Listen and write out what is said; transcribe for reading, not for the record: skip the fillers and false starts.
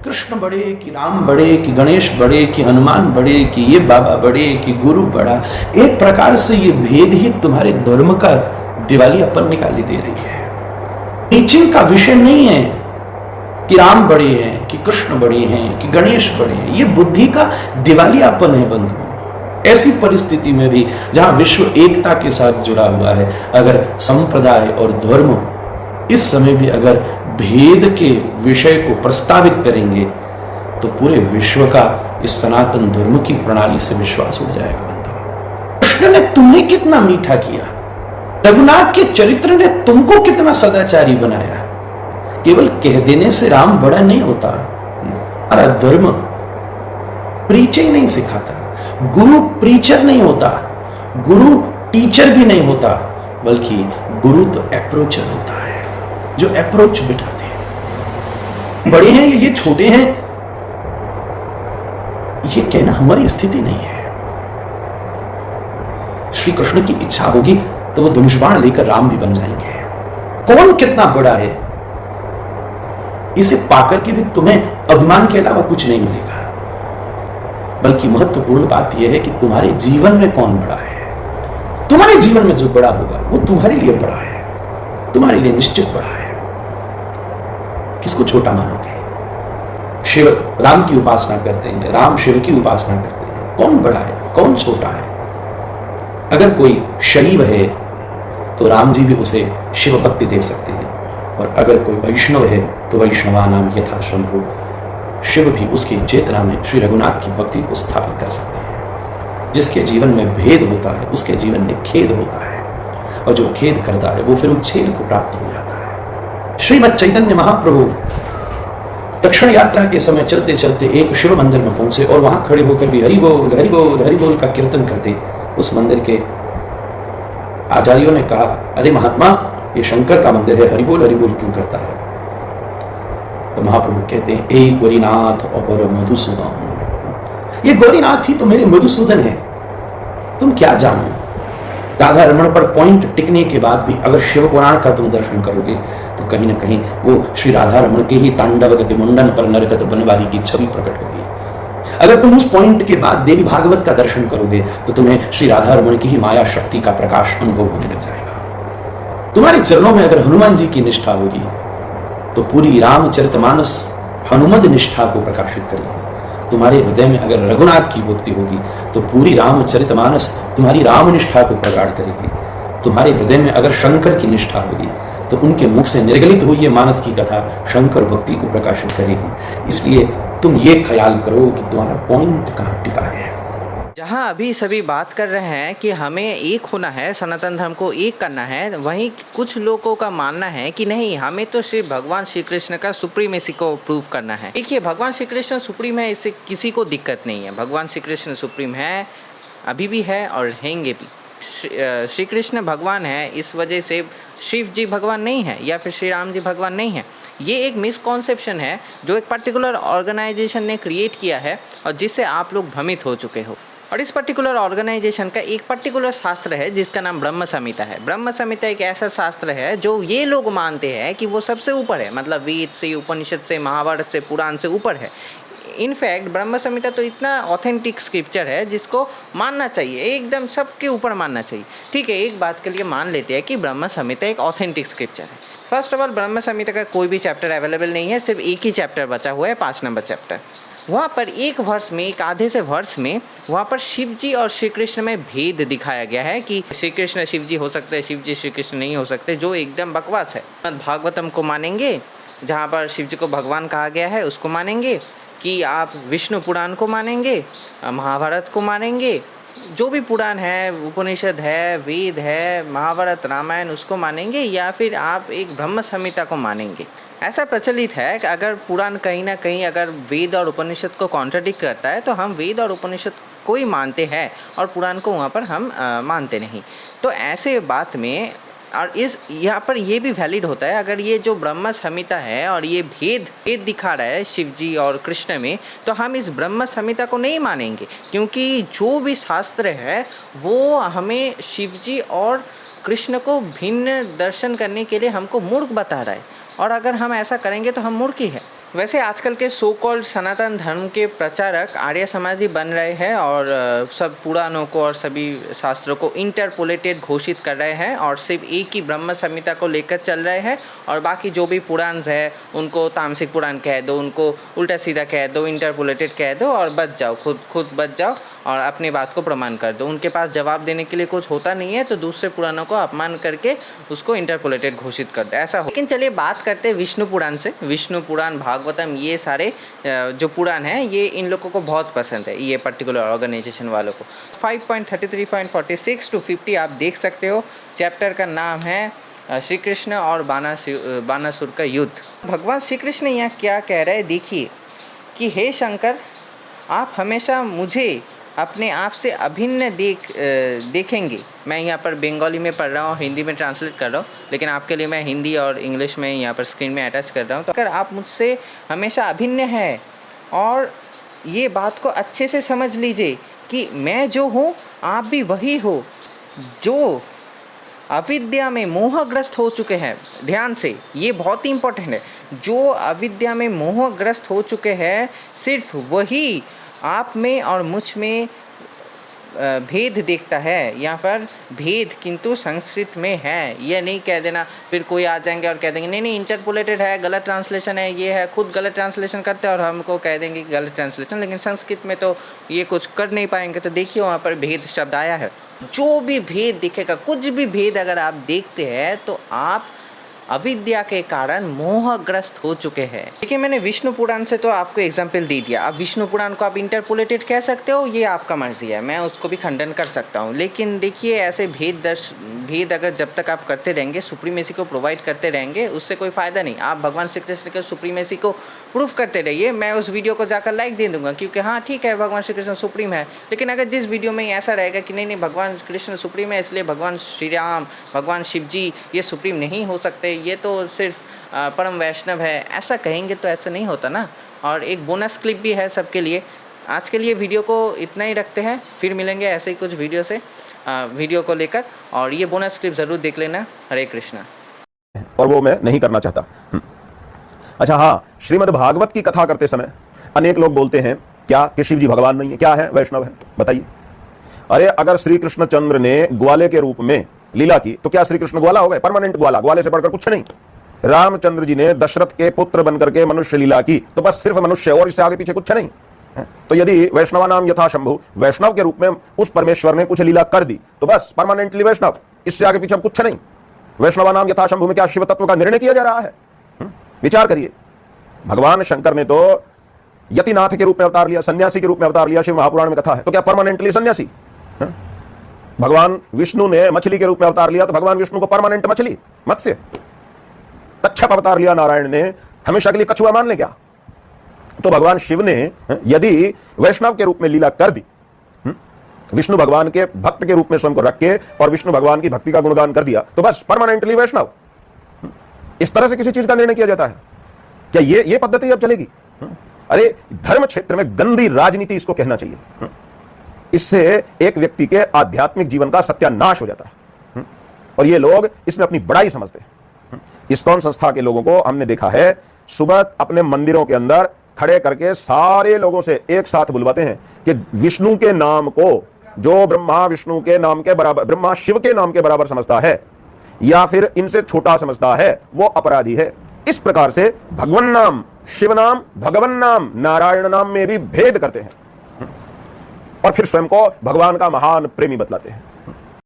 कृष्ण बड़े कि राम बड़े कि गणेश बड़े कि हनुमान बड़े कि ये बाबा बड़े कि गुरु बड़ा, एक प्रकार से ये भेद ही तुम्हारे धर्म का दिवालियापन निकाली दे रही है। टीचिंग का विषय नहीं है कि राम बड़े हैं कि कृष्ण बड़े हैं कि गणेश बड़े हैं, ये बुद्धि का दिवालियापन है बंधु। ऐसी परिस्थिति में भी जहां विश्व एकता के साथ जुड़ा हुआ है, अगर संप्रदाय और धर्म इस समय भी अगर भेद के विषय को प्रस्तावित करेंगे तो पूरे विश्व का इस सनातन धर्म की प्रणाली से विश्वास उड़ जाएगा बंधु। कृष्ण ने तुम्हें कितना मीठा किया, रघुनाथ के चरित्र ने तुमको कितना सदाचारी बनाया। केवल कह देने से राम बड़ा नहीं होता। हमारा धर्म प्रीचिंग नहीं सिखाता, गुरु प्रीचर नहीं होता, गुरु टीचर भी नहीं होता, बल्कि गुरु तो अप्रोचर होता है, जो अप्रोच बिठाते हैं। बड़े हैं ये छोटे हैं, ये कहना हमारी स्थिति नहीं है। श्री कृष्ण की इच्छा होगी तो वो धनुष बाण लेकर राम भी बन जाएंगे। कौन कितना बड़ा है इसे पाकर के भी तुम्हें अभिमान के अलावा कुछ नहीं मिलेगा, बल्कि महत्वपूर्ण बात यह है कि तुम्हारे जीवन में कौन बड़ा है। तुम्हारे जीवन में जो बड़ा होगा वो तुम्हारे लिए बड़ा है, तुम्हारे लिए निश्चित बड़ा है। किसको छोटा मानोगे? शिव राम की उपासना करते हैं, राम शिव की उपासना करते हैं, कौन बड़ा है कौन छोटा है? अगर कोई शैव है तो राम जी भी उसे शिव भक्ति दे सकते हैं, और अगर कोई वैष्णव है तो वैष्णवा नाम यथा शंभु, शिव भी उसकी चेतना में श्री रघुनाथ की भक्ति को स्थापित कर सकते हैं। जिसके जीवन में भेद होता है उसके जीवन में खेद होता है, और जो खेद करता है वो फिर उच्छेद को प्राप्त हो जाता है। श्रीमद् चैतन्य महाप्रभु दक्षिण यात्रा के समय चलते चलते एक शिव मंदिर में पहुंचे और वहां खड़े होकर भी हरि बोल हरि बोल हरि बोल का कीर्तन करते। उस मंदिर के आचार्यों ने कहा, अरे महात्मा, ये शंकर का मंदिर है, हरि बोल क्यों करता है? तो महाप्रभु कहते हैं, ए गौरीनाथ और मधुसूदन, ये गौरीनाथ ही तो मेरे मधुसूदन है, तुम क्या जानो। राधा रमण पर पॉइंट टिकने के बाद भी अगर शिव पुराण का तुम दर्शन करोगे तो कहीं ना कहीं वो श्री राधा रमण के ही तांडव गति मुंडन पर नरगत बनवारी की छवि प्रकट होगी। अगर तुम उस पॉइंट के बाद देवी भागवत का दर्शन करोगे तो तुम्हें श्री राधा रमण की ही माया शक्ति का प्रकाश अनुभव होने लग जाएगा। तुम्हारे चरणों में अगर हनुमान जी की निष्ठा होगी तो पूरी रामचरितमानस हनुमद निष्ठा को प्रकाशित करेगी। तुम्हारे हृदय में अगर रघुनाथ की भक्ति होगी तो पूरी रामचरितमानस तुम्हारी राम निष्ठा को प्रकट करेगी। तुम्हारे हृदय में अगर शंकर की निष्ठा होगी तो उनके मुख से निर्गलित हुई ये मानस की कथा शंकर भक्ति को प्रकाशित करेगी। इसलिए तुम ये ख्याल करो कि तुम्हारा पॉइंट कहाँ टिका है। जहाँ अभी सभी बात कर रहे हैं कि हमें एक होना है, सनातन धर्म को एक करना है, वहीं कुछ लोगों का मानना है कि नहीं, हमें तो सिर्फ भगवान श्री कृष्ण का सुप्रीमेसी को प्रूव करना है। देखिए, भगवान श्री कृष्ण सुप्रीम है, इससे किसी को दिक्कत नहीं है। भगवान श्री कृष्ण सुप्रीम है, अभी भी है और रहेंगे भी। श्री कृष्ण भगवान है, इस वजह से शिव जी भगवान नहीं है या फिर श्री राम जी भगवान नहीं है। ये एक मिसकॉन्सेप्शन है जो एक पर्टिकुलर ऑर्गेनाइजेशन ने क्रिएट किया है और जिससे आप लोग भ्रमित हो चुके हो। और इस पर्टिकुलर ऑर्गेनाइजेशन का एक पर्टिकुलर शास्त्र है जिसका नाम ब्रह्म संहिता है। ब्रह्म संहिता एक ऐसा शास्त्र है जो ये लोग मानते हैं कि वो सबसे ऊपर है, मतलब वेद से, उपनिषद से, महाभारत से, पुराण से ऊपर है। इनफैक्ट ब्रह्म संहिता तो इतना ऑथेंटिक स्क्रिप्चर है जिसको मानना चाहिए, एकदम सबके ऊपर मानना चाहिए। ठीक है, एक बात के लिए मान लेते हैं कि ब्रह्म संहिता एक ऑथेंटिक स्क्रिप्चर है। फर्स्ट ऑफ ऑल, ब्रह्म संहिता का कोई भी चैप्टर अवेलेबल नहीं है, सिर्फ एक ही चैप्टर बचा हुआ है, 5 नंबर चैप्टर। वहाँ पर एक वर्ष में, एक आधे से वर्ष में, वहाँ पर शिव जी और श्री कृष्ण में भेद दिखाया गया है कि श्री कृष्ण शिव जी हो सकते हैं, शिव जी श्री कृष्ण नहीं हो सकते, जो एकदम बकवास है। भागवतम को मानेंगे जहाँ पर शिव जी को भगवान कहा गया है उसको मानेंगे, कि आप विष्णु पुराण को मानेंगे, महाभारत को मानेंगे, जो भी पुराण है, उपनिषद है, वेद है, महाभारत, रामायण, उसको मानेंगे, या फिर आप एक ब्रह्म संहिता को मानेंगे। ऐसा प्रचलित है कि अगर पुराण कहीं ना कहीं अगर वेद और उपनिषद को कॉन्ट्रडिक्ट करता है तो हम वेद और उपनिषद को ही मानते हैं और पुराण को वहाँ पर हम मानते नहीं। तो ऐसे बात में, और इस यहाँ पर ये भी वैलिड होता है, अगर ये जो ब्रह्म संहिता है और ये भेद दिखा रहा है शिव जी और कृष्ण में, तो हम इस ब्रह्म संहिता को नहीं मानेंगे, क्योंकि जो भी शास्त्र है वो हमें शिव जी और कृष्ण को भिन्न दर्शन करने के लिए हमको मूर्ख बता रहा है, और अगर हम ऐसा करेंगे तो हम मूर्ख ही है। वैसे आजकल के सो कॉल्ड सनातन धर्म के प्रचारक आर्य समाजी बन रहे हैं और सब पुराणों को और सभी शास्त्रों को इंटरपोलेटेड घोषित कर रहे हैं और सिर्फ एक ही ब्रह्म संहिता को लेकर चल रहे हैं और बाकी जो भी पुराण है उनको तामसिक पुराण कह दो, उनको उल्टा सीधा कह दो, इंटरपोलेटेड कह दो और बच जाओ, खुद बच जाओ और अपनी बात को प्रमाण कर दो। उनके पास जवाब देने के लिए कुछ होता नहीं है तो दूसरे पुराणों को अपमान करके उसको इंटरपोलेटेड घोषित कर दो, ऐसा हो। लेकिन चलिए बात करते हैं विष्णु पुराण से। विष्णु पुराण, भागवतम, ये सारे जो पुराण हैं ये इन लोगों को बहुत पसंद है, ये पर्टिकुलर ऑर्गेनाइजेशन वालों को। 5.33.46 to 50 आप देख सकते हो। चैप्टर का नाम है श्री कृष्ण और बानासुर का युद्ध। भगवान श्री कृष्ण यहाँ क्या कह रहे हैं देखिए कि हे शंकर, आप हमेशा मुझे अपने आप से अभिन्न देखेंगे। मैं यहाँ पर बंगाली में पढ़ रहा हूँ, हिंदी में ट्रांसलेट कर रहा हूँ, लेकिन आपके लिए मैं हिंदी और इंग्लिश में यहाँ पर स्क्रीन में अटैच कर रहा हूँ। तो अगर आप मुझसे हमेशा अभिन्न है और ये बात को अच्छे से समझ लीजिए कि मैं जो हूँ आप भी वही हो, जो अविद्या में मोहग्रस्त हो चुके हैं। ध्यान से, ये बहुत ही इम्पोर्टेंट है। जो अविद्या में मोहग्रस्त हो चुके हैं सिर्फ वही आप में और मुझ में भेद देखता है। यहाँ पर भेद किंतु संस्कृत में है, ये नहीं कह देना। फिर कोई आ जाएंगे और कह देंगे नहीं नहीं इंटरपोलेटेड है, गलत ट्रांसलेशन है, ये है। खुद गलत ट्रांसलेशन करते हैं और हमको कह देंगे कि गलत ट्रांसलेशन, लेकिन संस्कृत में तो ये कुछ कर नहीं पाएंगे। तो देखिए वहाँ पर भेद शब्द आया है। जो भी भेद दिखेगा, कुछ भी भेद अगर आप देखते हैं तो आप अविद्या के कारण मोहग्रस्त हो चुके हैं। देखिए मैंने विष्णु पुराण से तो आपको एग्जाम्पल दे दिया। अब विष्णु पुराण को आप इंटरपोलेटेड कह सकते हो, ये आपका मर्जी है, मैं उसको भी खंडन कर सकता हूँ। लेकिन देखिए ऐसे भेद अगर जब तक आप करते रहेंगे, सुप्रीमेसी को प्रोवाइड करते रहेंगे, उससे कोई फ़ायदा नहीं। आप भगवान श्री कृष्ण के सुप्रीमेसी को प्रूफ करते रहिए। मैं उस वीडियो को जाकर लाइक दे दूंगा क्योंकि हाँ ठीक है भगवान श्री कृष्ण सुप्रीम है। लेकिन अगर जिस वीडियो में ऐसा रहेगा कि नहीं भगवान कृष्ण सुप्रीम है इसलिए भगवान श्री राम, भगवान शिव जी ये सुप्रीम नहीं हो सकते, ये तो सिर्फ परम वैष्णव है, ऐसा कहेंगे तो ऐसा नहीं होता ना। और एक बोनस क्लिप भी है सबके लिए। आज के लिए वीडियो को इतना ही रखते हैं, फिर मिलेंगे ऐसे ही कुछ वीडियो को लेकर, और ये बोनस क्लिप ज़रूर देख लेना। हरे कृष्णा। और वो मैं नहीं करना चाहता। अच्छा हाँ, श्रीमद् भागवत की कथा करते समय अनेक लोग बोलते हैं क्या कि शिव जी भगवान नहीं है, क्या है, वैष्णव है, बताइए। अरे अगर श्री कृष्णचंद्र ने ग्वाले के रूप में लीला की तो क्या श्री कृष्ण ग्वाला हो गए? परमानेंट ग्वाला, ग्वाले से बढ़कर कुछ नहीं। रामचंद्र जी ने दशरथ के पुत्र बनकर के मनुष्य लीला की तो बस सिर्फ मनुष्य, और इससे आगे पीछे कुछ नहीं। तो यदि वैष्णवा नाम यथा शंभु, वैष्णव के रूप में उस परमेश्वर ने कुछ लीला कर दी तो बस परमानेंटली वैष्णव, इससे आगे पीछे कुछ नहीं। वैष्णवा नाम यथा शंभु में क्या शिव तत्व का निर्णय किया जा रहा है? विचार करिए। भगवान शंकर ने तो यतिनाथ के रूप में अवतार लिया, सन्यासी के रूप में अवतार लिया, शिव महापुराण में कथा है। तो क्या परमानेंटली सन्यासी? भगवान विष्णु ने मछली के रूप में अवतार लिया तो भगवान विष्णु को परमानेंट मछली, मत्स्य। कच्छप अवतार लिया नारायण ने, हमेशा के लिए कछुआ मान ले क्या? तो भगवान शिव ने यदि वैष्णव के रूप में लीला कर दी, विष्णु भगवान के भक्त के रूप में स्वयं को रख के और विष्णु भगवान की भक्ति का गुणगान कर दिया तो बस परमानेंटली वैष्णव। इस तरह से किसी चीज का निर्णय किया जाता है क्या? ये पद्धति अब चलेगी? अरे धर्म क्षेत्र में गंदी राजनीति इसको कहना चाहिए। इससे एक व्यक्ति के आध्यात्मिक जीवन का सत्यानाश हो जाता है और ये लोग इसमें अपनी बड़ाई समझते हैं। इस्कॉन संस्था के लोगों को हमने देखा है सुबह अपने मंदिरों के अंदर खड़े करके सारे लोगों से एक साथ बुलवाते हैं कि विष्णु के नाम को जो ब्रह्मा विष्णु के नाम के बराबर, ब्रह्मा शिव के नाम के बराबर समझता है या फिर इनसे छोटा समझता है वो अपराधी है। इस प्रकार से भगवान नाम, शिव नाम, भगवान नाम, नारायण नाम में भी भेद करते हैं और फिर स्वयं को भगवान का महान प्रेमी बतलाते हैं।